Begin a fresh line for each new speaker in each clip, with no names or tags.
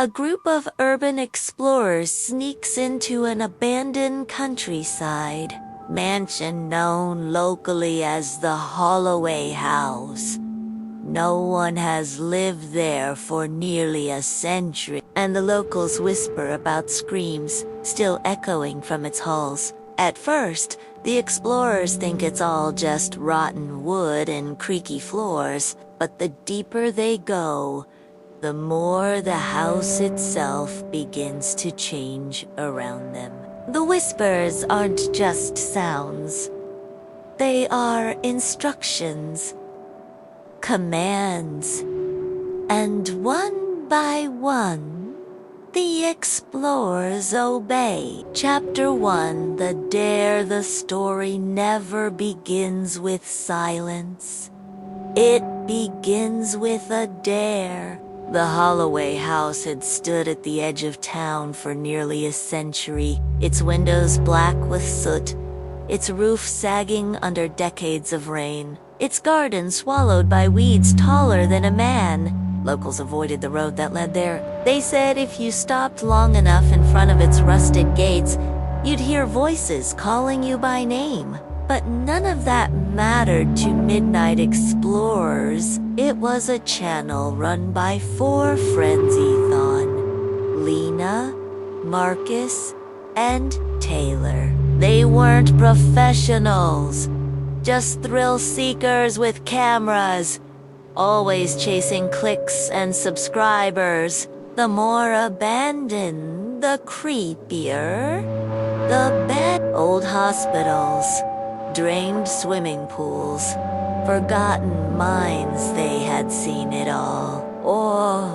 A group of urban explorers sneaks into an abandoned countryside mansion known locally as the Holloway House. No one has lived there for nearly a century, and the locals whisper about screams still echoing from its halls. At first, the explorers think it's all just rotten wood and creaky floors, but the deeper they go, the more the house itself begins to change around them. The whispers aren't just sounds. They are instructions, commands, and one by one, the explorers obey. Chapter 1, The Dare. The story never begins with silence. It begins with a dare. The Holloway House had stood at the edge of town for nearly a century, its windows black with soot, its roof sagging under decades of rain, its garden swallowed by weeds taller than a man. Locals avoided the road that led there. They said if you stopped long enough in front of its rusted gates, you'd hear voices calling you by name. But none of that mattered to midnight explorers. It was a channel run by 4 friends, Ethan, Lena, Marcus, and Taylor. They weren't professionals, just thrill seekers with cameras, always chasing clicks and subscribers. The more abandoned, the creepier, the bad. Old hospitals, drained swimming pools, forgotten mines. They had seen it all, or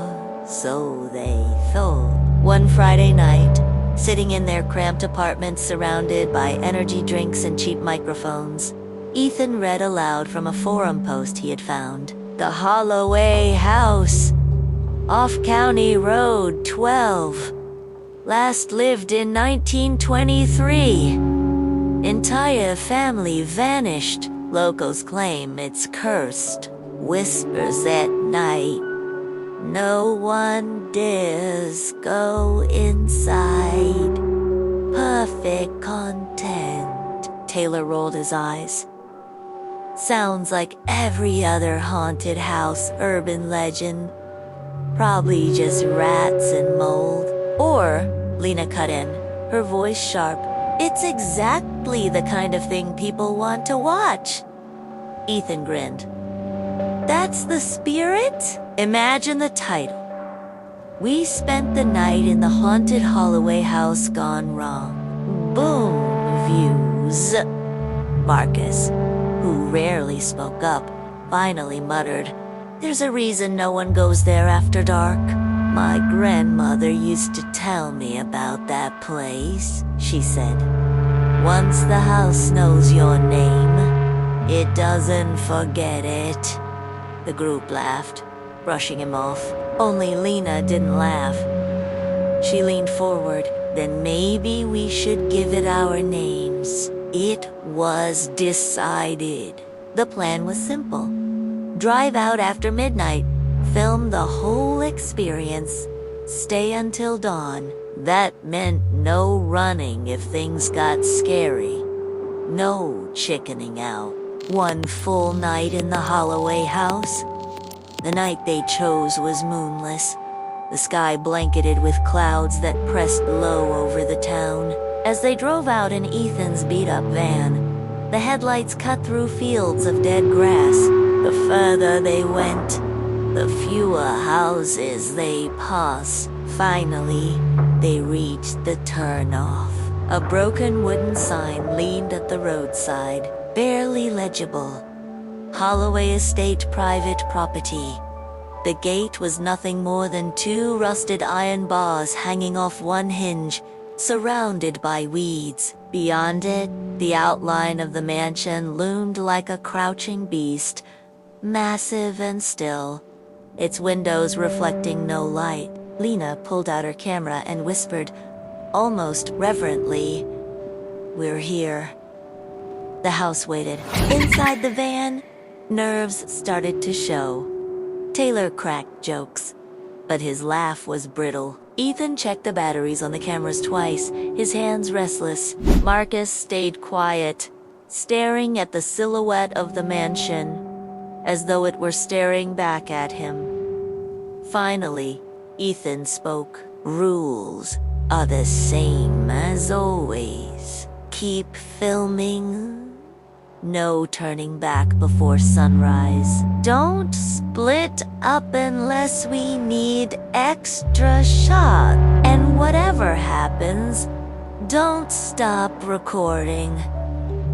so they thought. One Friday night, sitting in their cramped apartment surrounded by energy drinks and cheap microphones, Ethan read aloud from a forum post he had found. The Holloway House, off County Road 12. Last lived in 1923. Entire family vanished. Locals claim it's cursed. Whispers at night. No one dares go inside. Perfect content. Taylor rolled his eyes. Sounds like every other haunted house urban legend. Probably just rats and mold. Or, Lena cut in, her voice sharp, it's exactly the kind of thing people want to watch. Ethan grinned. That's the spirit? Imagine the title. We spent the night in the haunted Holloway House gone wrong. Boom views. Marcus, who rarely spoke up, finally muttered, there's a reason no one goes there after dark. My grandmother used to tell me about that place, she said. Once the house knows your name, it doesn't forget it. The group laughed, brushing him off. Only Lena didn't laugh. She leaned forward. Then maybe we should give it our names. It was decided. The plan was simple. Drive out after midnight, film the whole experience, stay until dawn. That meant no running if things got scary. No chickening out. One full night in the Holloway House. The night they chose was moonless, the sky blanketed with clouds that pressed low over the town. As they drove out in Ethan's beat-up van, the headlights cut through fields of dead grass. The further they went, the fewer houses they passed. Finally, they reached the turnoff. A broken wooden sign leaned at the roadside, barely legible. Holloway Estate private property. The gate was nothing more than 2 rusted iron bars hanging off one hinge, surrounded by weeds. Beyond it, the outline of the mansion loomed like a crouching beast, massive and still, its windows reflecting no light. Lena pulled out her camera and whispered, almost reverently, "We're here." The house waited. Inside the van, nerves started to show. Taylor cracked jokes. but his laugh was brittle. Ethan checked the batteries on the cameras twice, his hands restless. Marcus stayed quiet, staring at the silhouette of the mansion, as though it were staring back at him. Finally, Ethan spoke. "Rules are the same as always. Keep filming. No turning back before sunrise. Don't split up unless we need extra shot. And whatever happens, don't stop recording.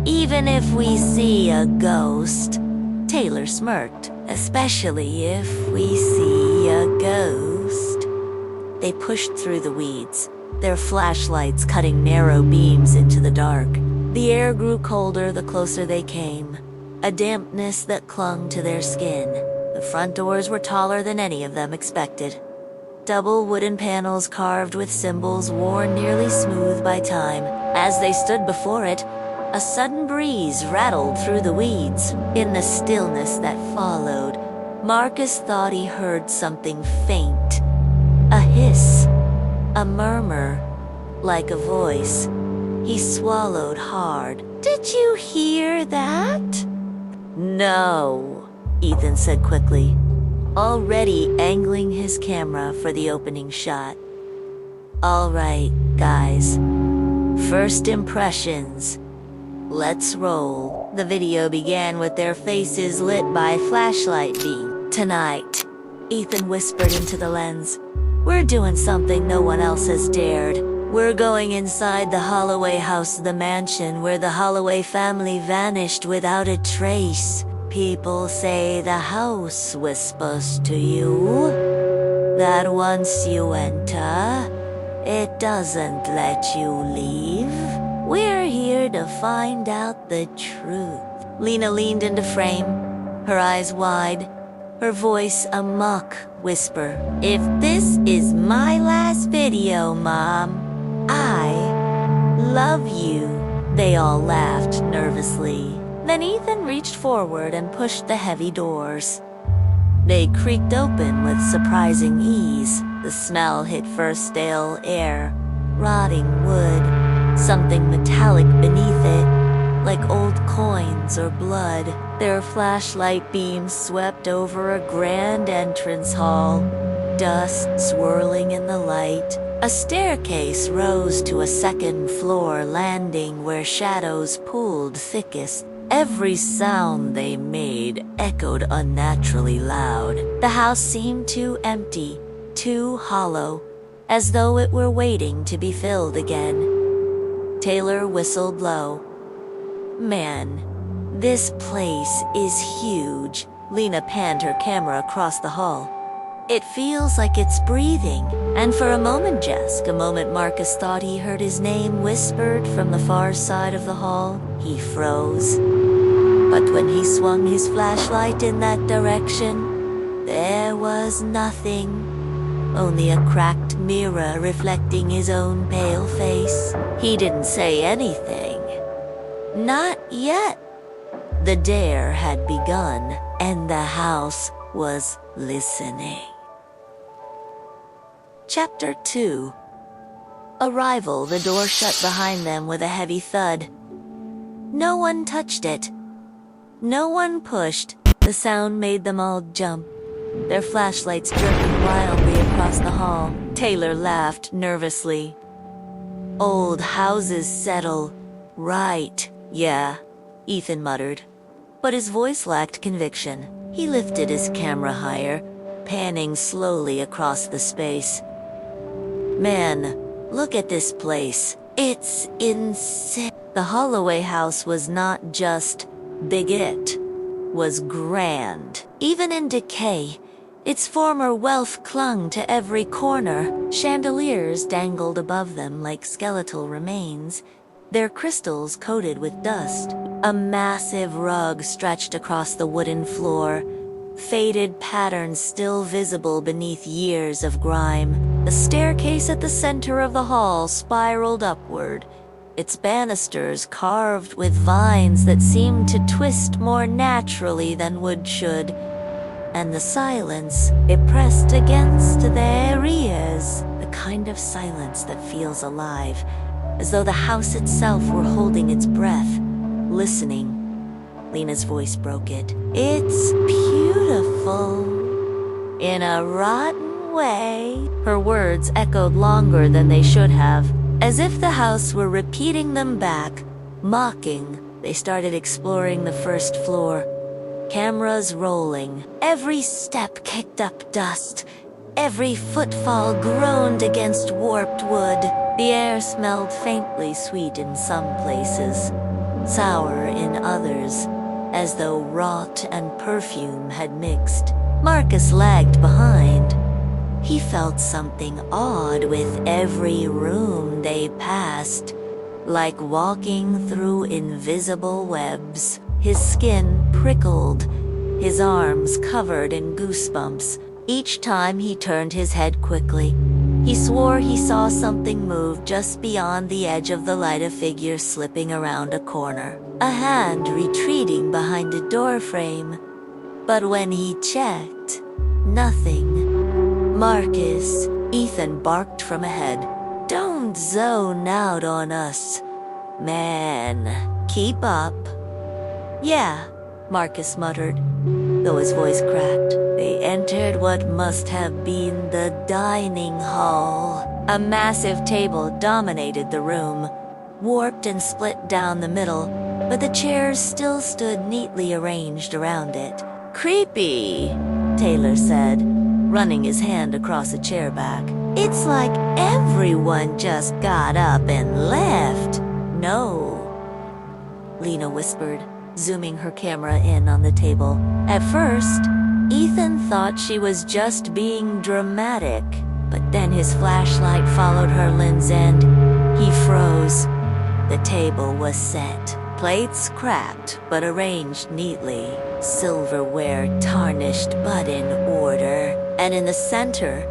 Even if we see a ghost." Taylor smirked. "Especially if we see a ghost." They pushed through the weeds, their flashlights cutting narrow beams into the dark. The air grew colder the closer they came, a dampness that clung to their skin. The front doors were taller than any of them expected. Double wooden panels carved with symbols worn nearly smooth by time. As they stood before it, a sudden breeze rattled through the weeds. In the stillness that followed, Marcus thought he heard something faint. A hiss, a murmur, like a voice. He swallowed hard. "Did you hear that?" "No," Ethan said quickly, already angling his camera for the opening shot. "All right, guys. First impressions. Let's roll." The video began with their faces lit by flashlight beam. "Tonight," Ethan whispered into the lens, "we're doing something no one else has dared. We're going inside the Holloway House, the mansion where the Holloway family vanished without a trace. People say the house whispers to you, that once you enter, it doesn't let you leave. We're here to find out the truth." Lena leaned into frame, her eyes wide, her voice a mock whisper. "If this is my last video, Mom, I love you." They all laughed nervously. Then Ethan reached forward and pushed the heavy doors. They creaked open with surprising ease. The smell hit first stale air, rotting wood, something metallic beneath it, like old coins or blood. Their flashlight beams swept over a grand entrance hall, dust swirling in the light. A staircase rose to a second-floor landing where shadows pooled thickest. Every sound they made echoed unnaturally loud. The house seemed too empty, too hollow, as though it were waiting to be filled again. Taylor whistled low. "Man, this place is huge." Lena panned her camera across the hall. "It feels like it's breathing." And for a moment, just a moment, Marcus thought he heard his name whispered from the far side of the hall. He froze. But when he swung his flashlight in that direction, there was nothing. Only a cracked mirror reflecting his own pale face. He didn't say anything. Not yet. The dare had begun, and the house was listening. Chapter 2. Arrival. The door shut behind them with a heavy thud. No one touched it. No one pushed. The sound made them all jump, their flashlights jerking wildly across the hall. Taylor laughed nervously. "Old houses settle, right? Yeah," Ethan muttered. But his voice lacked conviction. He lifted his camera higher, panning slowly across the space. "Man, look at this place. It's insane." The Holloway House was not just big, it was grand. Even in decay, its former wealth clung to every corner. Chandeliers dangled above them like skeletal remains, their crystals coated with dust. A massive rug stretched across the wooden floor, faded patterns still visible beneath years of grime. The staircase at the center of the hall spiraled upward, its banisters carved with vines that seemed to twist more naturally than wood should. and the silence, it pressed against their ears, the kind of silence that feels alive, as though the house itself were holding its breath, listening. Lena's voice broke it. "It's beautiful. In a rotten way." Her words echoed longer than they should have, as if the house were repeating them back, mocking. They started exploring the first floor, cameras rolling. Every step kicked up dust. Every footfall groaned against warped wood. The air smelled faintly sweet in some places, sour in others, as though rot and perfume had mixed. Marcus lagged behind. He felt something odd with every room they passed, like walking through invisible webs. His skin prickled, his arms covered in goosebumps. Each time he turned his head quickly, he swore he saw something move just beyond the edge of the light, a figure slipping around a corner, a hand retreating behind a doorframe. But when he checked, nothing. "Marcus," Ethan barked from ahead. "Don't zone out on us, man. Keep up." "Yeah," Marcus muttered, though his voice cracked. They entered what must have been the dining hall. A massive table dominated the room, warped and split down the middle, but the chairs still stood neatly arranged around it. "Creepy," Taylor said, running his hand across a chair back. "It's like everyone just got up and left." "No," Lena whispered, zooming her camera in on the table. At first, Ethan thought she was just being dramatic, but then his flashlight followed her lens and he froze. The table was set, plates cracked but arranged neatly, silverware tarnished but in order, and in the center,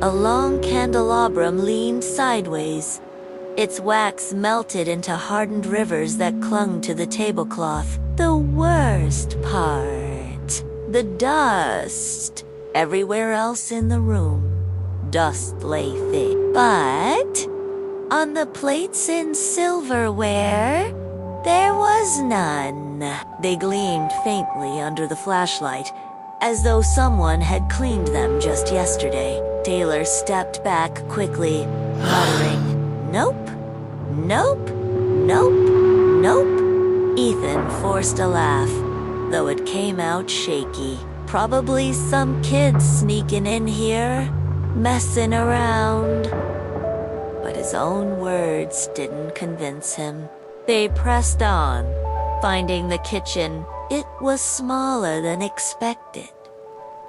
a long candelabrum leaned sideways. Its wax melted into hardened rivers that clung to the tablecloth. The worst part, the dust. Everywhere else in the room, dust lay thick. But on the plates and silverware, there was none. They gleamed faintly under the flashlight, as though someone had cleaned them just yesterday. Taylor stepped back quickly, muttering, "Nope, nope, nope, nope." Ethan forced a laugh, though it came out shaky. Probably some kids sneaking in here, messing around. But his own words didn't convince him. They pressed on, finding the kitchen. It was smaller than expected,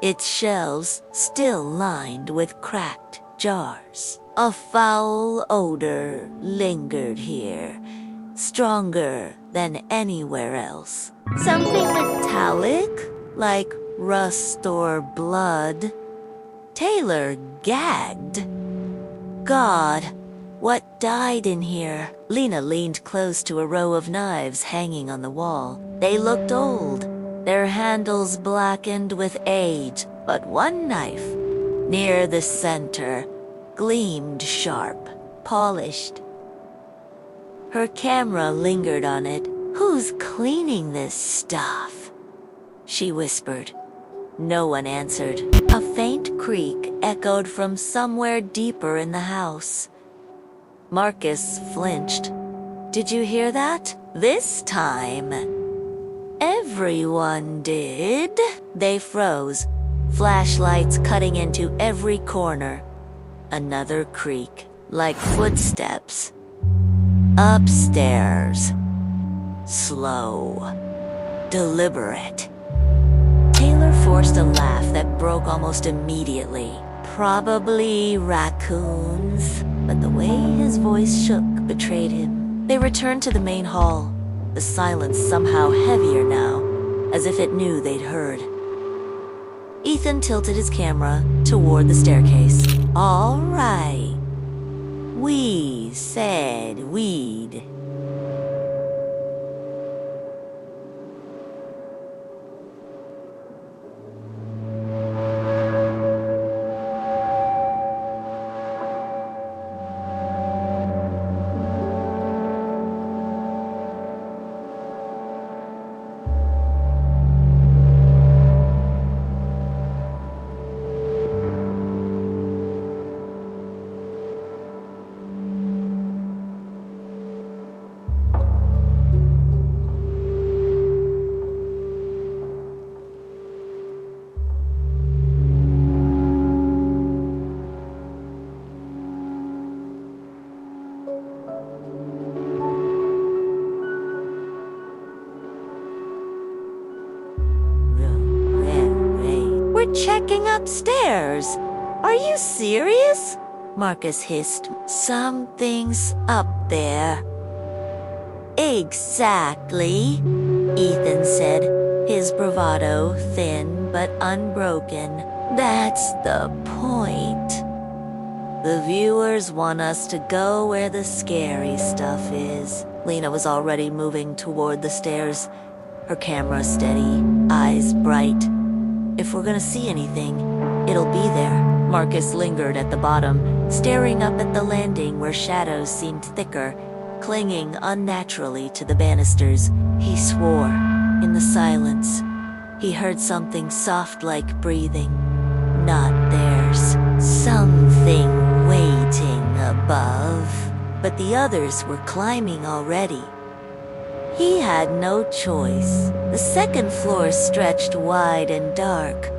its shelves still lined with cracked jars. A foul odor lingered here, stronger than anywhere else. Something metallic, like rust or blood. Taylor gagged. God, what died in here? Lena leaned close to a row of knives hanging on the wall. They looked old, their handles blackened with age, but one knife, near the center, gleamed sharp, polished. Her camera lingered on it. "Who's cleaning this stuff?" she whispered. No one answered. A faint creak echoed from somewhere deeper in the house. Marcus flinched. "Did you hear that?" This time, everyone did. They froze, flashlights cutting into every corner. Another creak, like footsteps. Upstairs. Slow. Deliberate. Taylor forced a laugh that broke almost immediately. Probably raccoons. But the way his voice shook betrayed him. They returned to the main hall, the silence somehow heavier now, as if it knew they'd heard. Ethan tilted his camera toward the staircase. "All right. We said we'd." lurking upstairs. Are you serious? Marcus hissed. Something's up there. Exactly, Ethan said, his bravado thin but unbroken. That's the point. The viewers want us to go where the scary stuff is. Lena was already moving toward the stairs, her camera steady, eyes bright. If we're gonna see anything, it'll be there. Marcus lingered at the bottom, staring up at the landing where shadows seemed thicker, clinging unnaturally to the banisters. He swore, in the silence, he heard something soft like breathing. Not theirs. Something waiting above. But the others were climbing already. He had no choice. The second floor stretched wide and dark,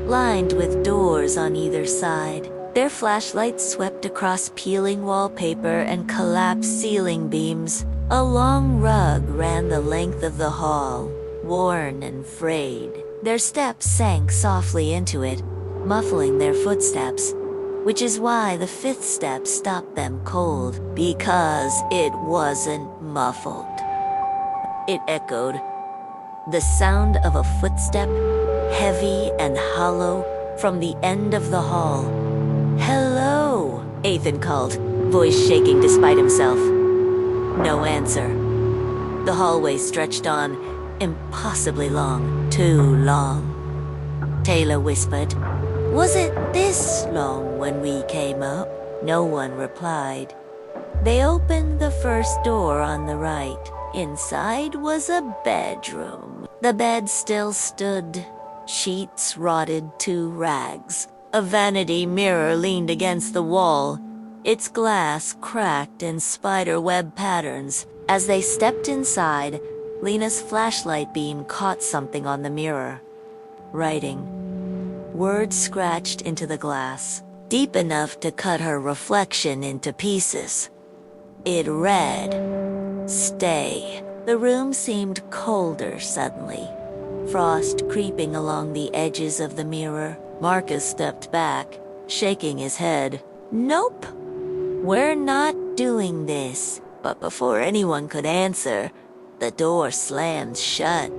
lined with doors on either side. Their flashlights swept across peeling wallpaper and collapsed ceiling beams. A long rug ran the length of the hall, worn and frayed. Their steps sank softly into it, muffling their footsteps, which is why the fifth step stopped them cold, because it wasn't muffled. It echoed, the sound of a footstep, heavy and hollow, from the end of the hall. "Hello," Ethan called, voice shaking despite himself. No answer. The hallway stretched on, impossibly long, too long. Taylor whispered, "Was it this long when we came up?" No one replied. They opened the first door on the right. Inside was a bedroom. The bed still stood, sheets rotted to rags. A vanity mirror leaned against the wall, its glass cracked in spider-web patterns. As they stepped inside, Lena's flashlight beam caught something on the mirror. Writing. Words scratched into the glass, deep enough to cut her reflection into pieces. It read, "Stay." The room seemed colder suddenly, frost creeping along the edges of the mirror. Marcus stepped back, shaking his head. "Nope, we're not doing this." But before anyone could answer, the door slammed shut.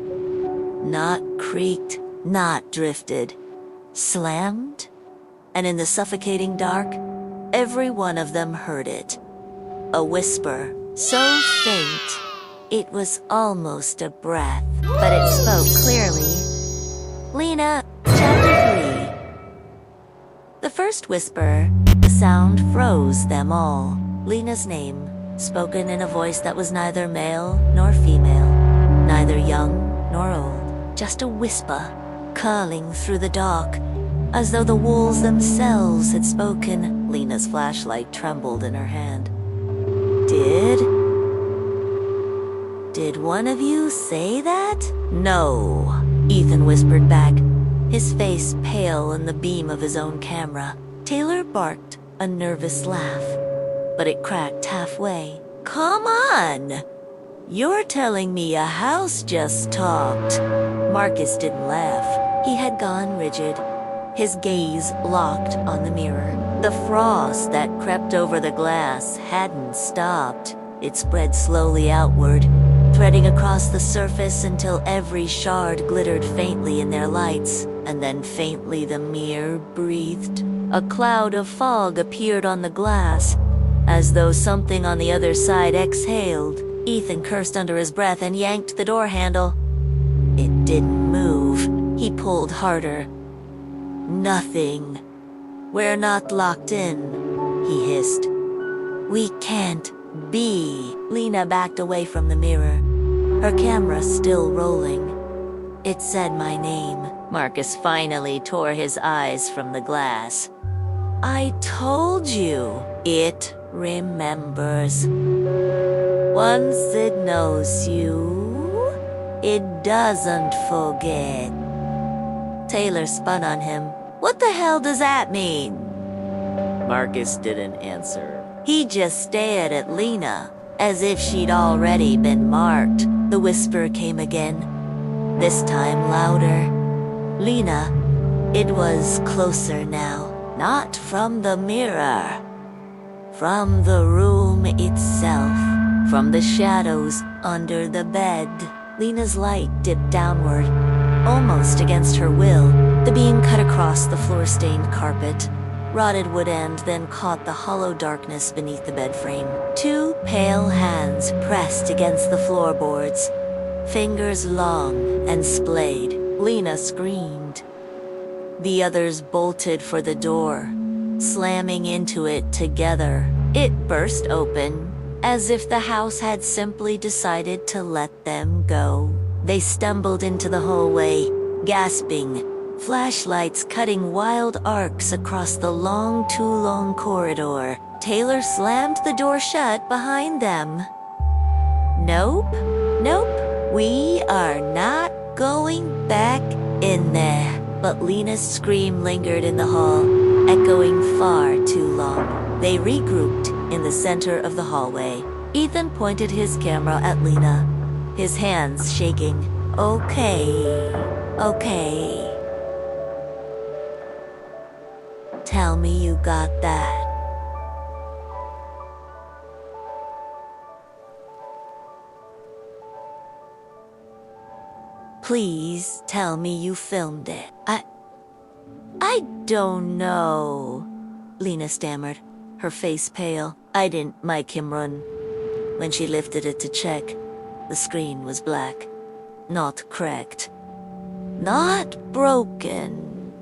Not creaked, not drifted. Slammed, and in the suffocating dark, every one of them heard it. A whisper, so faint, it was almost a breath, but it spoke clearly. Lena, Chapter 3. The first whisper, the sound froze them all. Lena's name, spoken in a voice that was neither male nor female, neither young nor old, just a whisper, curling through the dark, as though the walls themselves had spoken. Lena's flashlight trembled in her hand. Did one of you say that? No, Ethan whispered back, his face pale in the beam of his own camera. Taylor barked a nervous laugh, but it cracked halfway. Come on! You're telling me a house just talked. Marcus didn't laugh. He had gone rigid, his gaze locked on the mirror. The frost that crept over the glass hadn't stopped. It spread slowly outward, threading across the surface until every shard glittered faintly in their lights, and then faintly the mirror breathed. A cloud of fog appeared on the glass, as though something on the other side exhaled. Ethan cursed under his breath and yanked the door handle. It didn't move. He pulled harder. Nothing. We're not locked in, he hissed. We can't be. Lena backed away from the mirror, her camera still rolling. It said my name. Marcus finally tore his eyes from the glass. I told you, it remembers. Once it knows you, it doesn't forget. Taylor spun on him. What the hell does that mean? Marcus didn't answer. He just stared at Lena, as if she'd already been marked. The whisper came again, this time louder. Lena, It was closer now, not from the mirror, from the room itself, from the shadows under the bed. Lena's light dipped downward, almost against her will. The beam cut across the floor-stained carpet. Rotted wood end then caught the hollow darkness beneath the bed frame. Two pale hands pressed against the floorboards, fingers long and splayed. Lena screamed. The others bolted for the door, slamming into it together. It burst open, as if the house had simply decided to let them go. They stumbled into the hallway, gasping, flashlights cutting wild arcs across the too long corridor. Taylor slammed the door shut behind them. Nope, we are not going back in there. But Lena's scream lingered in the hall, echoing far too long. They regrouped in the center of the hallway. Ethan pointed his camera at Lena, his hands shaking. Okay. Tell me you got that. Please tell me you filmed it. I don't know, Lena stammered, her face pale. I didn't mic him run. When she lifted it to check, the screen was black. Not cracked. Not broken.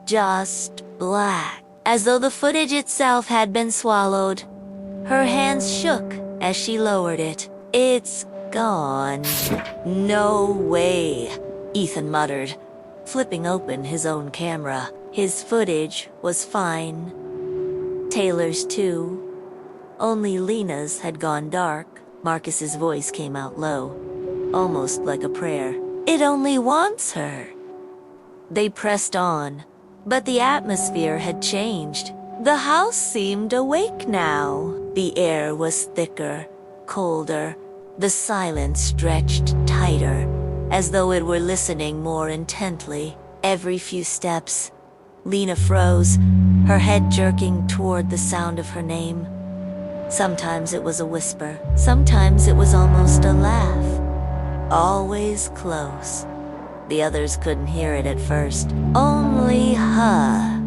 Just black. As though the footage itself had been swallowed. Her hands shook as she lowered it. It's gone. No way, Ethan muttered, flipping open his own camera. His footage was fine. Taylor's too. Only Lena's had gone dark. Marcus's voice came out low, almost like a prayer. It only wants her. They pressed on, but the atmosphere had changed. The house seemed awake now. The air was thicker, colder. The silence stretched tighter, as though it were listening more intently. Every few steps, Lena froze, her head jerking toward the sound of her name. Sometimes it was a whisper, sometimes it was almost a laugh. Always close. The others couldn't hear it at first, only her.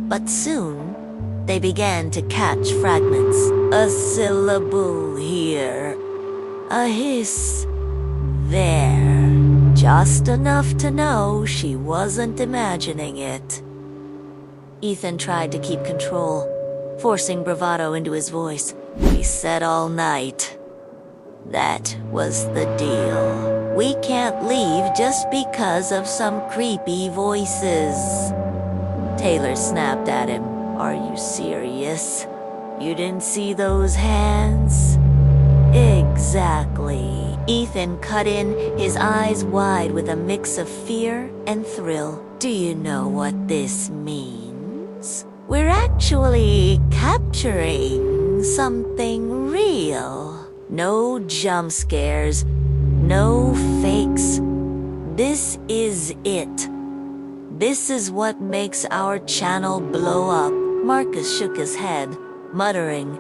But soon, they began to catch fragments. A syllable here, a hiss there. Just enough to know she wasn't imagining it. Ethan tried to keep control, forcing bravado into his voice. We said all night. That was the deal. We can't leave just because of some creepy voices. Taylor snapped at him. Are you serious? You didn't see those hands? Exactly. Ethan cut in, his eyes wide with a mix of fear and thrill. Do you know what this means? We're actually capturing something real. No jump scares, no fakes. This is it. This is what makes our channel blow up. Marcus shook his head, muttering,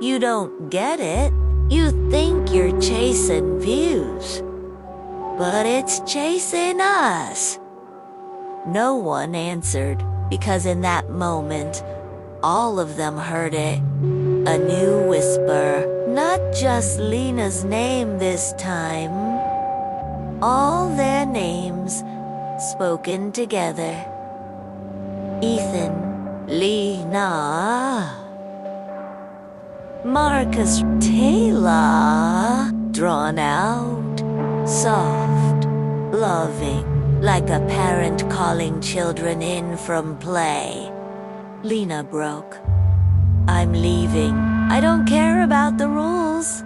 You don't get it. You think you're chasing views, but it's chasing us. No one answered, because in that moment, all of them heard it. A new whisper, not just Lena's name this time. All their names spoken together. Ethan, Lena, Marcus, Taylor. Drawn out, soft, loving, like a parent calling children in from play. Lena broke. I'm leaving. I don't care about the rules.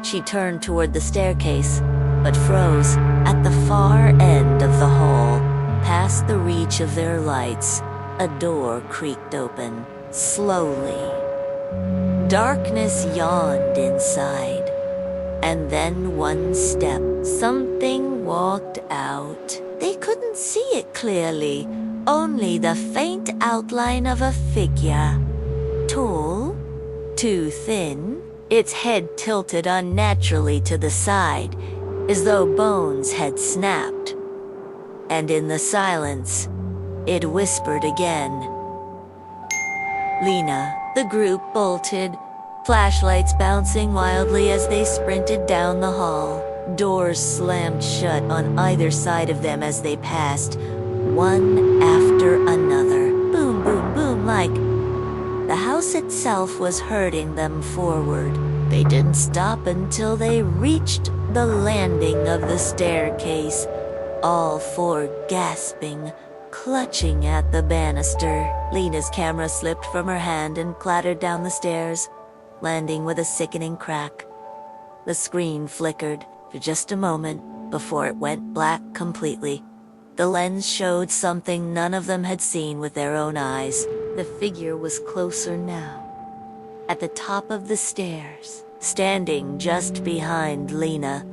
She turned toward the staircase, but froze at the far end of the hall. Past the reach of their lights, a door creaked open, slowly. Darkness yawned inside, and then one step, something walked out. They couldn't see it clearly, only the faint outline of a figure. Tall, too thin, its head tilted unnaturally to the side, as though bones had snapped. And in the silence, it whispered again. Lena, the group bolted, flashlights bouncing wildly as they sprinted down the hall. Doors slammed shut on either side of them as they passed, one after another. Boom, boom, boom, like the house itself was herding them forward. They didn't stop until they reached the landing of the staircase, all four gasping, clutching at the banister. Lena's camera slipped from her hand and clattered down the stairs, landing with a sickening crack. The screen flickered for just a moment before it went black completely. The lens showed something none of them had seen with their own eyes. The figure was closer now, at the top of the stairs, standing just behind Lena,